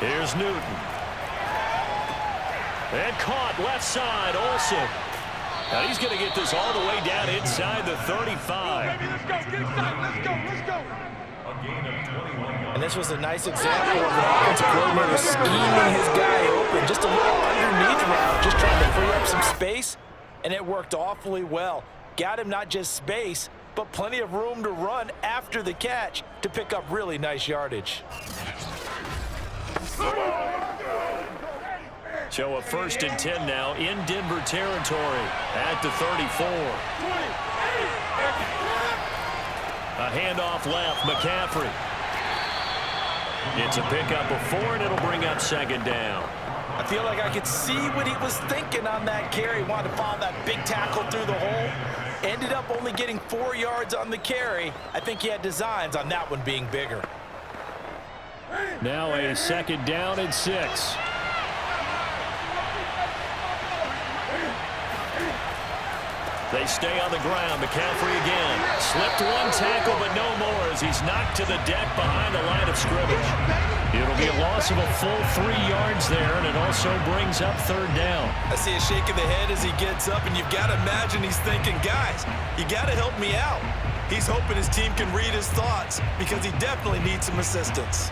[SPEAKER 2] Here's Newton. And caught left side, Olsen. Now he's going to get this all the way down inside the 35.
[SPEAKER 4] Let's go, get excited, let's go. A gain of 21.
[SPEAKER 3] And this was a nice example of the offensive coordinator scheming his guy open. Just a little underneath route, just trying to free up some space, and it worked awfully well. Got him not just space, but plenty of room to run after the catch to pick up really nice yardage.
[SPEAKER 2] So a 1st and 10 now in Denver territory at the 34. A handoff left, McCaffrey. It's a pickup of 4, and it'll bring up 2nd down.
[SPEAKER 3] I feel like I could see what he was thinking on that carry. Wanted to follow that big tackle through the hole. Ended up only getting 4 yards on the carry. I think he had designs on that one being bigger.
[SPEAKER 2] Now a 2nd down and 6. They stay on the ground. McCaffrey again. Slipped one tackle, but no more as he's knocked to the deck behind the line of scrimmage. It'll be a loss of a full 3 yards there, and it also brings up 3rd down.
[SPEAKER 3] I see a shake of the head as he gets up, and you've got to imagine he's thinking, guys, you got to help me out. He's hoping his team can read his thoughts because he definitely needs some assistance.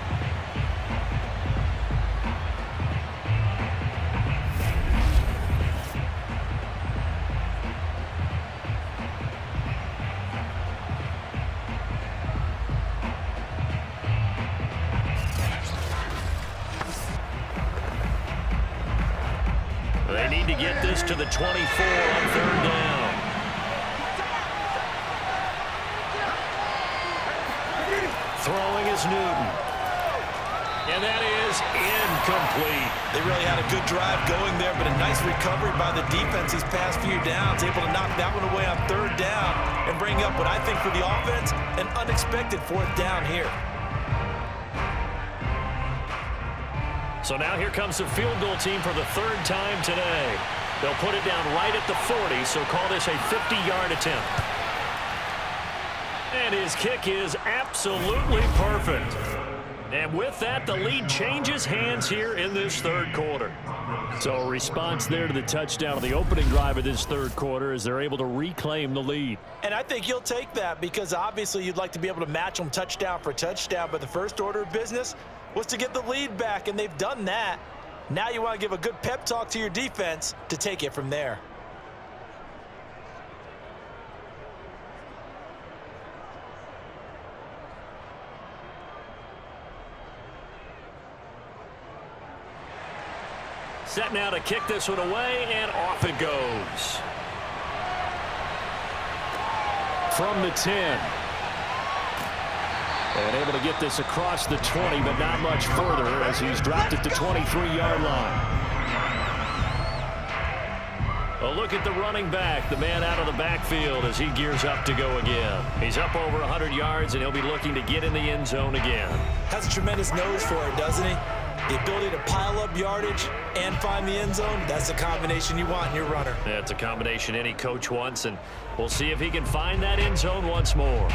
[SPEAKER 2] They need to get this to the 24 on 3rd down. Throwing is Newton. And that is incomplete.
[SPEAKER 3] They really had a good drive going there, but a nice recovery by the defense these past few downs, able to knock that one away on 3rd down and bring up what I think for the offense, an unexpected 4th down here.
[SPEAKER 2] So now here comes the field goal team for the 3rd time today. They'll put it down right at the 40, so call this a 50-yard attempt. And his kick is absolutely perfect. And with that, the lead changes hands here in this 3rd quarter. So a response there to the touchdown of the opening drive of this 3rd quarter as they're able to reclaim the lead.
[SPEAKER 3] And I think you'll take that because obviously you'd like to be able to match them touchdown for touchdown, but the first order of business was to get the lead back, and they've done that. Now you want to give a good pep talk to your defense to take it from there.
[SPEAKER 2] Set now to kick this one away, and off it goes. From the 10. And able to get this across the 20, but not much further as he's dropped at the 23-yard line. A look at the running back, the man out of the backfield as he gears up to go again. He's up over 100 yards, and he'll be looking to get in the end zone again.
[SPEAKER 3] Has a tremendous nose for it, doesn't he? The ability to pile up yardage and find the end zone, that's the combination you want in your runner.
[SPEAKER 2] Yeah, it's a combination any coach wants, and we'll see if he can find that end zone once more.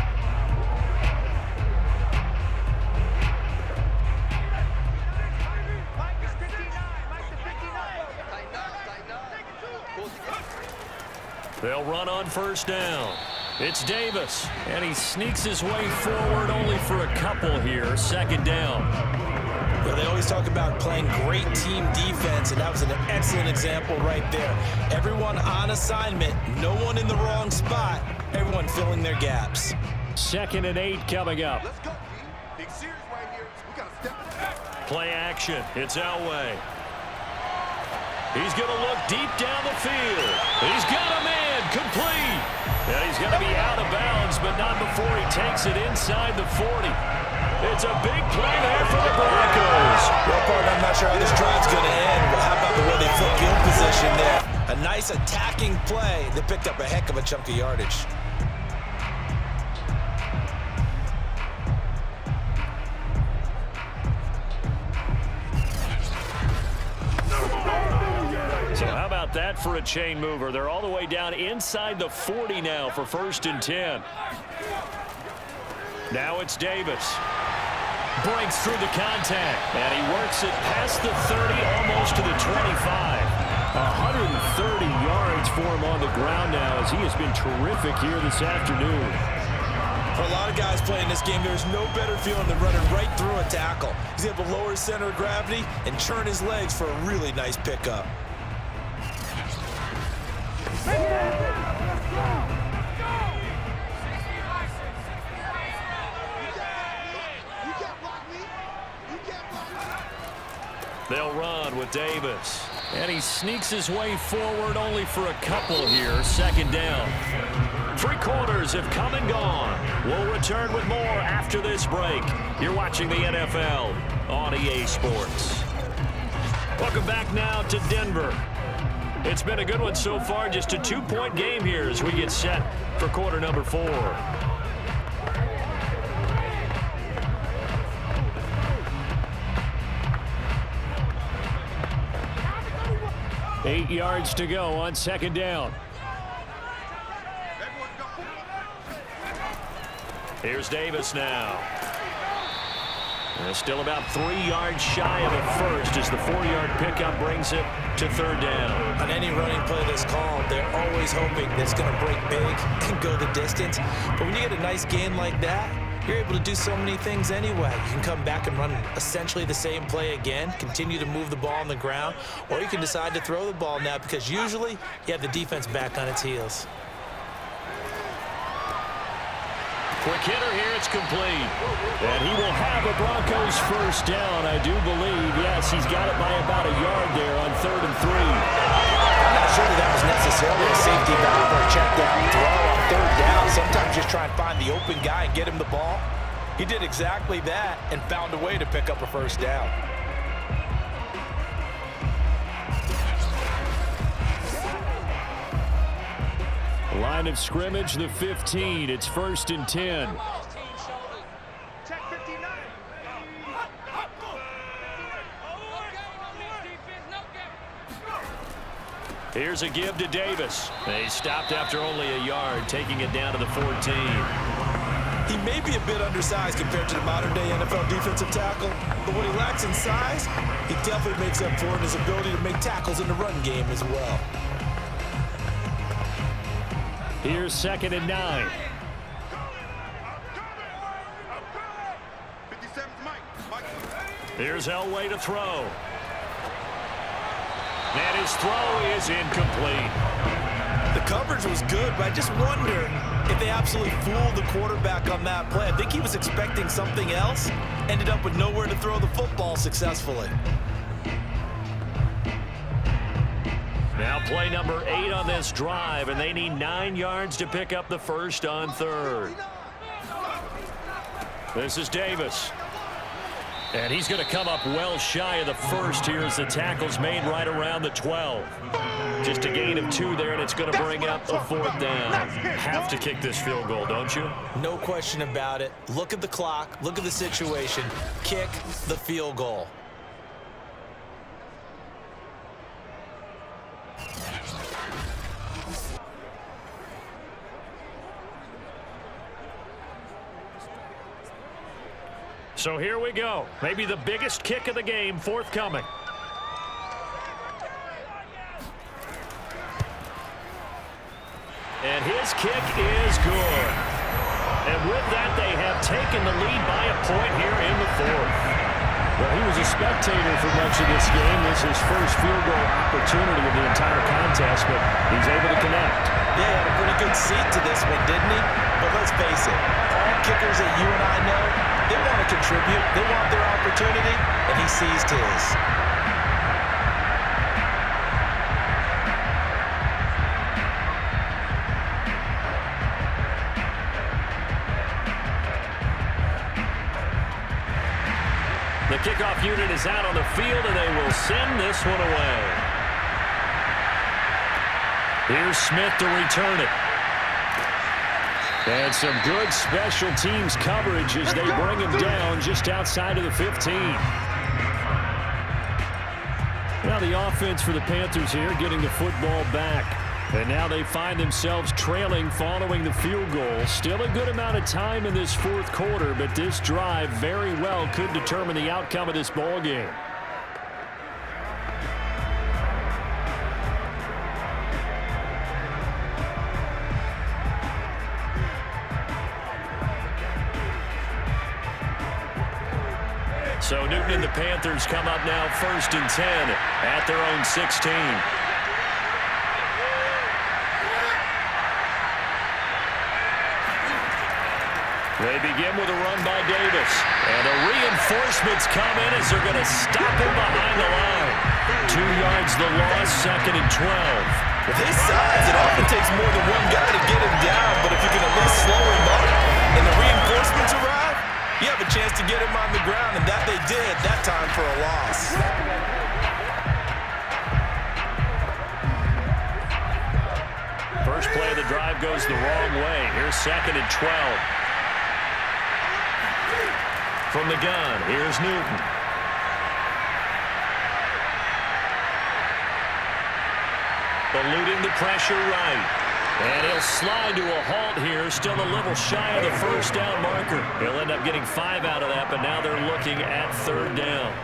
[SPEAKER 2] They'll run on 1st down. It's Davis, and he sneaks his way forward only for a couple here. 2nd down.
[SPEAKER 3] Well, they always talk about playing great team defense, and that was an excellent example right there. Everyone on assignment, no one in the wrong spot, everyone filling their gaps.
[SPEAKER 2] 2nd and 8 coming up.
[SPEAKER 6] Let's go, P. Big series right here. We got to step it up.
[SPEAKER 2] Play action. It's Elway. He's going to look deep down the field. He's got a man complete. And he's going to be out of bounds, but not before he takes it inside the 40. It's a big play there for the Broncos.
[SPEAKER 3] Well, partner, I'm not sure how this drive's going to end, but how about the way they flip field position there? A nice attacking play that picked up a heck of a chunk of yardage.
[SPEAKER 2] So how about that for a chain mover? They're all the way down inside the 40 now for 1st and 10. Now it's Davis. Breaks through the contact, and he works it past the 30, almost to the 25. 130 yards for him on the ground now as he has been terrific here this afternoon.
[SPEAKER 3] For a lot of guys playing this game, there's no better feeling than running right through a tackle. He's able to lower his center of gravity and churn his legs for a really nice pickup.
[SPEAKER 2] They'll run with Davis. And he sneaks his way forward only for a couple here. 2nd down. 3 quarters have come and gone. We'll return with more after this break. You're watching the NFL on EA Sports. Welcome back now to Denver. It's been a good one so far. Just a 2-point game here as we get set for quarter number 4. 8 yards to go on second down. Here's Davis now. Still about 3 yards shy of a first as the 4-yard pickup brings it to third down.
[SPEAKER 3] On any running play that's called, they're always hoping that it's going to break big and go the distance. But when you get a nice gain like that, you're able to do so many things anyway. You can come back and run essentially the same play again, continue to move the ball on the ground, or you can decide to throw the ball now because usually you have the defense back on its heels.
[SPEAKER 2] Quick hitter here, it's complete. And he will have a Broncos first down, I do believe. Yes, he's got it by about a yard there on 3rd and 3.
[SPEAKER 3] I'm not sure that was necessarily a safety valve or a check down throw on 3rd down. Sometimes just try and find the open guy and get him the ball. He did exactly that and found a way to pick up a first down.
[SPEAKER 2] Line of scrimmage, the 15. It's 1st and 10.
[SPEAKER 6] Check 59.
[SPEAKER 2] Here's a give to Davis. They stopped after only a yard, taking it down to the 14.
[SPEAKER 3] He may be a bit undersized compared to the modern-day NFL defensive tackle, but what he lacks in size, he definitely makes up for in his ability to make tackles in the run game as well.
[SPEAKER 2] Here's 2nd and 9.
[SPEAKER 6] 57's Mike.
[SPEAKER 2] Here's Elway to throw. And his throw is incomplete.
[SPEAKER 3] The coverage was good, but I just wonder if they absolutely fooled the quarterback on that play. I think he was expecting something else, ended up with nowhere to throw the football successfully.
[SPEAKER 2] Now play number 8 on this drive, and they need 9 yards to pick up the first on 3rd. This is Davis. And he's going to come up well shy of the first here as the tackle's made right around the 12. Just a gain of 2 there, and it's going to bring up a 4th down. Have to kick this field goal, don't you?
[SPEAKER 3] No question about it. Look at the clock. Look at the situation. Kick the field goal.
[SPEAKER 2] So here we go. Maybe the biggest kick of the game forthcoming. And his kick is good. And with that, they have taken the lead by a point here in the 4th. Well, he was a spectator for much of this game. This is his first field goal opportunity of the entire contest, but he's able to connect.
[SPEAKER 3] Yeah, he had a pretty good seat to this one, didn't he? But let's face it, all kickers that you and I know, they want to contribute. They want their opportunity, and he seized his.
[SPEAKER 2] The kickoff unit is out on the field, and they will send this one away. Here's Smith to return it. And some good special teams coverage as they bring him down just outside of the 15. Now the offense for the Panthers here getting the football back. And now they find themselves trailing following the field goal. Still a good amount of time in this 4th quarter, but this drive very well could determine the outcome of this ball game. So Newton and the Panthers come up now 1st and 10 at their own 16. They begin with a run by Davis. And the reinforcements come in as they're going to stop him behind the line. 2 yards the loss, 2nd and 12.
[SPEAKER 3] With his size, it often takes more than one guy to get him down, but if you can at least slow him up and the reinforcements arrive, you have a chance to get him on the ground, and that they did that time for a loss.
[SPEAKER 2] First play of the drive goes the wrong way. Here's 2nd and 12. From the gun, here's Newton. eluding the pressure right. And he'll slide to a halt here, still a little shy of the first down marker. He'll end up getting 5 out of that, but now they're looking at 3rd down.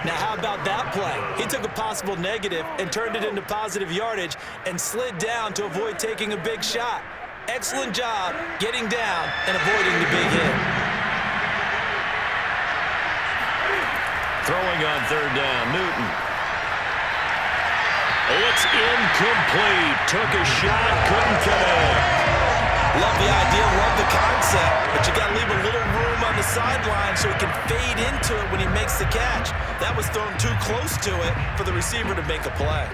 [SPEAKER 3] Now, how about that play? He took a possible negative and turned it into positive yardage and slid down to avoid taking a big shot. Excellent job getting down and avoiding the big hit.
[SPEAKER 2] Throwing on 3rd down, Newton. It's incomplete. Took a shot, couldn't connect.
[SPEAKER 3] Love the idea, love the concept, but you got to leave a little room on the sideline so he can fade into it when he makes the catch. That was thrown too close to it for the receiver to make a play.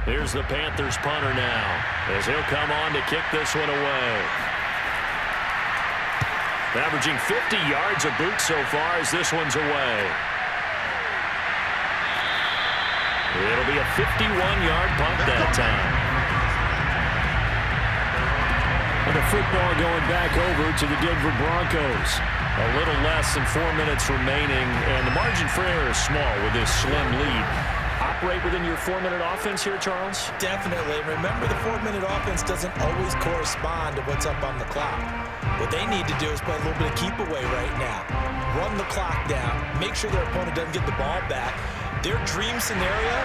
[SPEAKER 2] Here's the Panthers punter now, as he'll come on to kick this one away. Averaging 50 yards a boot so far as this one's away. It'll be a 51-yard punt that time.
[SPEAKER 7] And the football going back over to the Denver Broncos.
[SPEAKER 2] A little less than 4 minutes remaining, and the margin for error is small with this slim lead. Operate within your 4-minute offense here, Charles?
[SPEAKER 3] Definitely. Remember, the 4-minute offense doesn't always correspond to what's up on the clock. What they need to do is play a little bit of keep away right now. Run the clock down. Make sure their opponent doesn't get the ball back. Their dream scenario,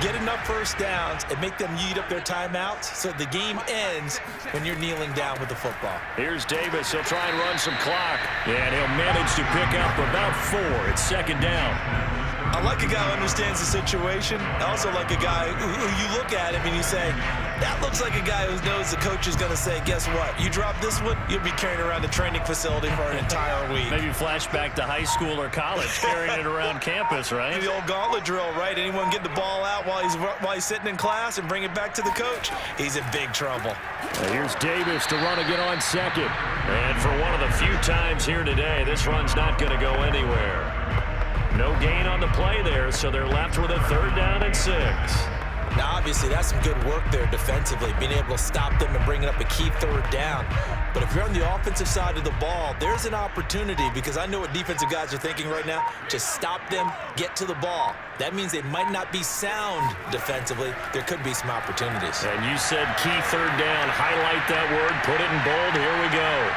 [SPEAKER 3] get enough first downs and make them eat up their timeouts so the game ends when you're kneeling down with the football.
[SPEAKER 2] Here's Davis. He'll try and run some clock. And he'll manage to pick up about 4. It's 2nd down.
[SPEAKER 3] I like a guy who understands the situation. I also like a guy who you look at him and you say, that looks like a guy who knows the coach is going to say, guess what? You drop this one, you'll be carrying around the training facility for an entire week.
[SPEAKER 2] Maybe flashback to high school or college, carrying it around campus, right?
[SPEAKER 3] The old gauntlet drill, right? Anyone get the ball out while he's sitting in class and bring it back to the coach? He's in big trouble.
[SPEAKER 2] Here's Davis to run again on 2nd. And for one of the few times here today, this run's not going to go anywhere. No gain on the play there, so they're left with a 3rd down and 6.
[SPEAKER 3] Now, obviously, that's some good work there defensively, being able to stop them and bringing up a key 3rd down. But if you're on the offensive side of the ball, there's an opportunity, because I know what defensive guys are thinking right now. Just stop them, get to the ball. That means they might not be sound defensively. There could be some opportunities.
[SPEAKER 2] And you said key 3rd down. Highlight that word. Put it in bold. Here we go.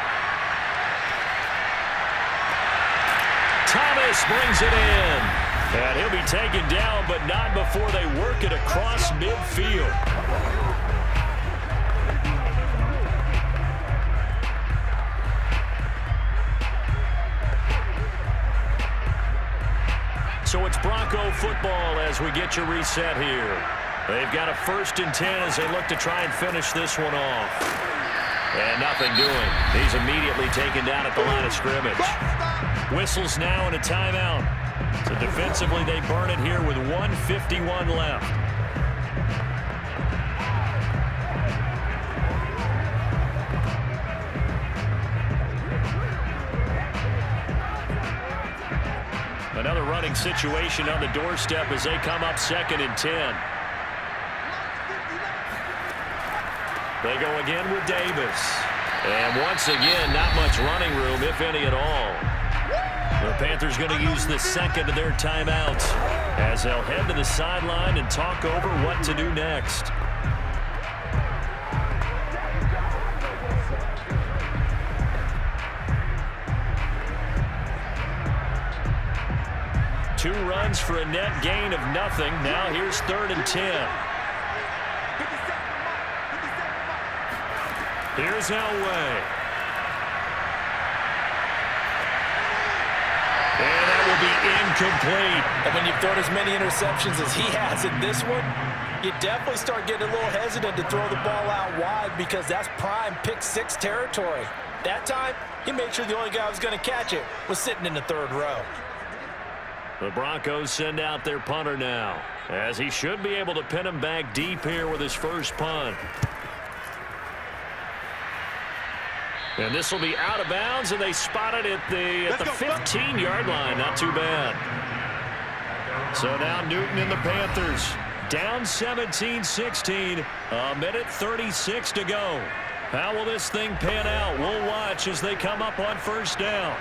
[SPEAKER 2] Thomas brings it in. And he'll be taken down, but not before they work it across midfield. So it's Bronco football as we get you reset here. They've got a 1st and 10 as they look to try and finish this one off. And nothing doing. He's immediately taken down at the line of scrimmage. Whistles now and a timeout. So defensively, they burn it here with 1:51 left. Another running situation on the doorstep as they come up 2nd and 10. They go again with Davis. And once again, not much running room, if any at all. The Panthers going to use the 2nd of their timeouts as they'll head to the sideline and talk over what to do next. Two runs for a net gain of nothing. Now here's 3rd and 10. Here's Elway. And that will be incomplete.
[SPEAKER 3] And when you've thrown as many interceptions as he has in this one, you definitely start getting a little hesitant to throw the ball out wide because that's prime pick-6 territory. That time, he made sure the only guy who was going to catch it was sitting in the 3rd row.
[SPEAKER 2] The Broncos send out their punter now, as he should be able to pin him back deep here with his first punt. And this will be out of bounds, and they spot it at the 15-yard line. Not too bad. So now Newton and the Panthers down 17-16. A minute 36 to go. How will this thing pan out? We'll watch as they come up on 1st down.